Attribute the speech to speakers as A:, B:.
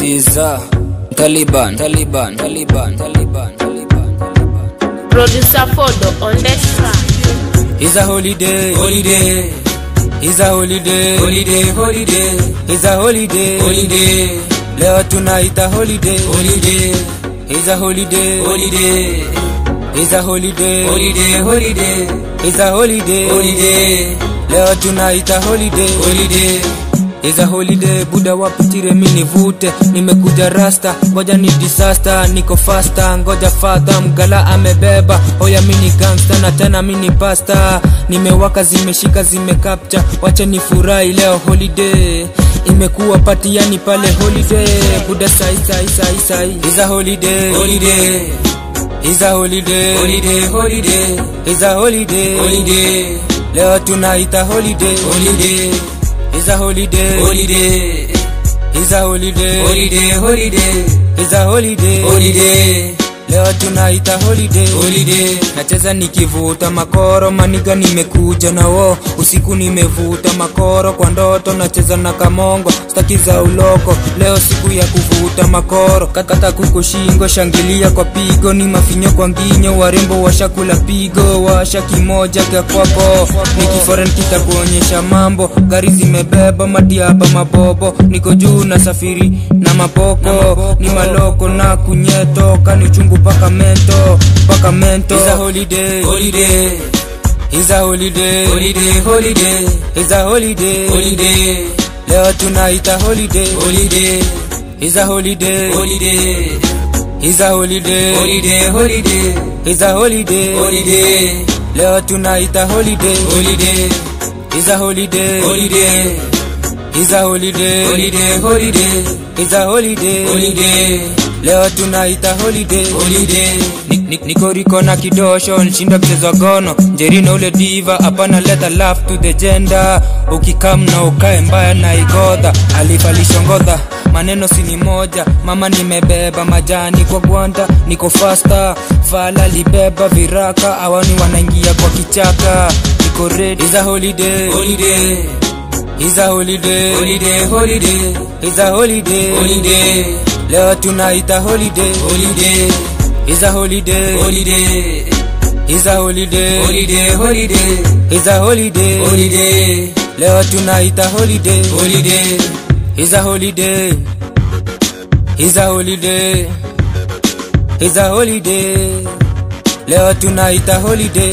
A: This is Taliban.
B: Producer Fodo on the track.
A: It's a holiday. It's a holiday. It's a holiday. Leo tunaita holiday. It's a holiday. It's a holiday. It's a holiday. Leo tunaita holiday. It's a holiday, buda wapitire mini vute. Nimekuja rasta, ngoja ni disaster. Niko faster, ngoja father. Mgala amebeba, oya mini gangster. Na tena mini pasta. Nimewaka zimeshika zimekapcha. Wache ni furahi leo holiday. Imekuwa party yani pale holiday. Buda sai. It's a holiday. It's a holiday. It's a holiday. Leo tunaita holiday. It's a holiday. It's a holiday. It's a holiday. Leo tunaita holiday. Nacheza nikivuta makoro, maniga nimekuja na wo. Usiku nimevuta makoro kwa ndoto, nacheza na kamongo, staki za uloko. Leo siku ya kuvuta makoro, kata kuko shingo, shangilia kwa pigo. Ni mafinyo kwa nginyo, warembo washakula pigo. Washa kimoja kwa kwapo, niki foreign kita kuonyesha mambo. Gari zimebeba madiaba mabobo, niko juu na safiri na mapoko. Ni maloko na kunyeto, kani chungu paka mento. It's a holiday. It's a holiday. It's a holiday. Leo tunaita holiday. It's a holiday. It's a holiday. It's a holiday. Leo tunaita holiday. It's a holiday. It's a holiday. It's a holiday. Leo tunaita holiday. Niko riko na kidosho, nshinda mchezo gono. Njerino ule diva, hapana leta love to the gender. Ukikam na ukae mbaya na igodha. Alifalishongodha, maneno sini moja. Mama nimebeba majani kwa gwanda. Niko faster, vala libeba viraka. Awani wanaingia kwa kichaka. Niko ready. It's a holiday. It's a holiday. It's a holiday. Leo tunaita holiday. It's a holiday. It's a holiday. It's a holiday. Leo tunaita holiday. It's a holiday. It's a holiday. It's a holiday. Leo tunaita holiday.